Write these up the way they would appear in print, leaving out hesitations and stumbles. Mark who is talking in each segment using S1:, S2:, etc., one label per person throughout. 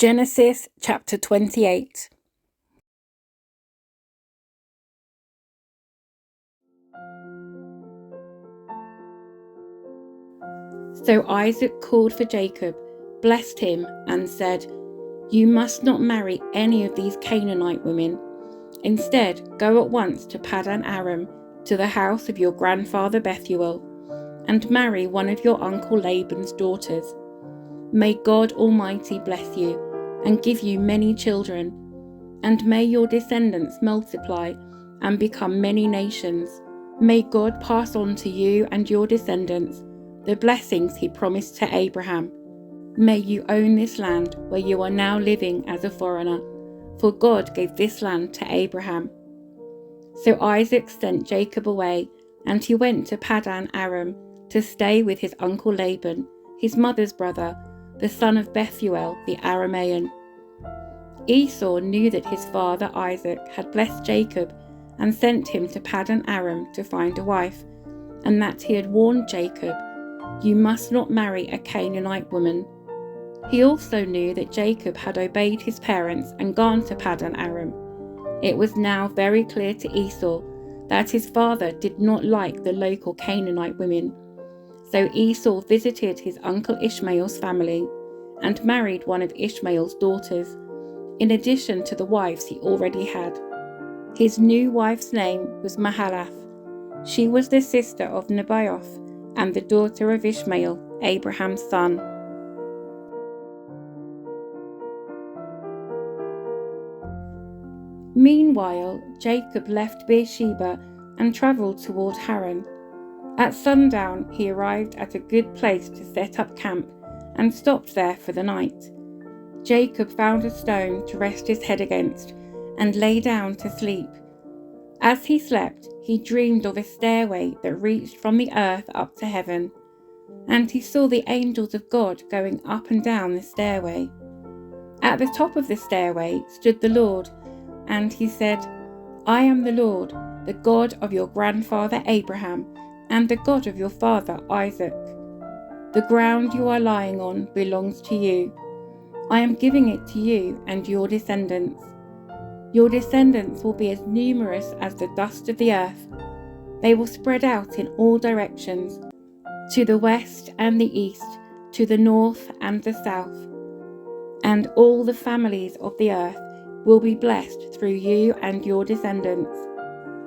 S1: Genesis chapter 28. So Isaac called for Jacob, blessed him, and said, "You must not marry any of these Canaanite women. Instead, go at once to Paddan-Aram, to the house of your grandfather Bethuel, and marry one of your uncle Laban's daughters. May God Almighty bless you, and give you many children, and may your descendants multiply and become many nations. May God pass on to you and your descendants the blessings he promised to Abraham. May you own this land where you are now living as a foreigner, for God gave this land to Abraham." So Isaac sent Jacob away, and he went to Paddan-Aram to stay with his uncle Laban, his mother's brother, the son of Bethuel the Aramean. Esau knew that his father Isaac had blessed Jacob and sent him to Paddan-Aram to find a wife, and that he had warned Jacob, "You must not marry a Canaanite woman." He also knew that Jacob had obeyed his parents and gone to Paddan-Aram. It was now very clear to Esau that his father did not like the local Canaanite women. So Esau visited his uncle Ishmael's family and married one of Ishmael's daughters, in addition to the wives he already had. His new wife's name was Mahalath. She was the sister of Nebaioth and the daughter of Ishmael, Abraham's son. Meanwhile, Jacob left Beersheba and travelled toward Haran. At sundown, he arrived at a good place to set up camp and stopped there for the night. Jacob found a stone to rest his head against and lay down to sleep. As he slept, he dreamed of a stairway that reached from the earth up to heaven, and he saw the angels of God going up and down the stairway. At the top of the stairway stood the Lord, and he said, "I am the Lord, the God of your grandfather Abraham, and the God of your father Isaac. The ground you are lying on belongs to you. I am giving it to you and your descendants. Your descendants will be as numerous as the dust of the earth. They will spread out in all directions, to the west and the east, to the north and the south. And all the families of the earth will be blessed through you and your descendants.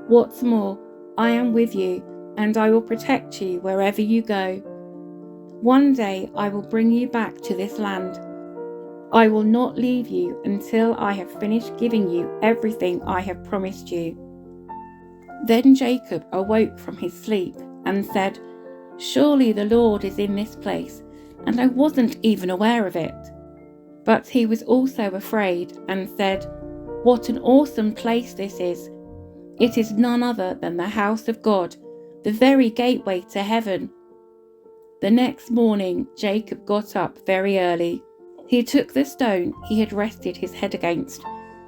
S1: What's more, I am with you, and I will protect you wherever you go. One day I will bring you back to this land. I will not leave you until I have finished giving you everything I have promised you." Then Jacob awoke from his sleep and said, "Surely the Lord is in this place, and I wasn't even aware of it." But he was also afraid and said, "What an awesome place this is! It is none other than the house of God, the very gateway to heaven." The next morning Jacob got up very early. He took the stone he had rested his head against,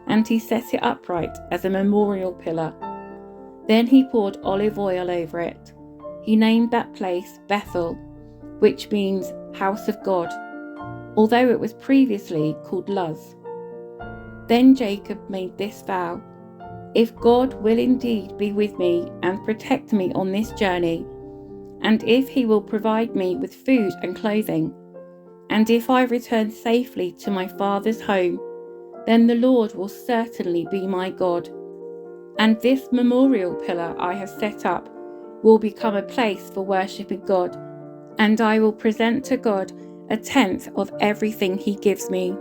S1: and he set it upright as a memorial pillar. Then he poured olive oil over it. He named that place Bethel, which means house of God, although it was previously called Luz. Then Jacob made this vow, "If God will indeed be with me and protect me on this journey, and if he will provide me with food and clothing, and if I return safely to my father's home, then the Lord will certainly be my God. And this memorial pillar I have set up will become a place for worshipping God, and I will present to God a tenth of everything he gives me."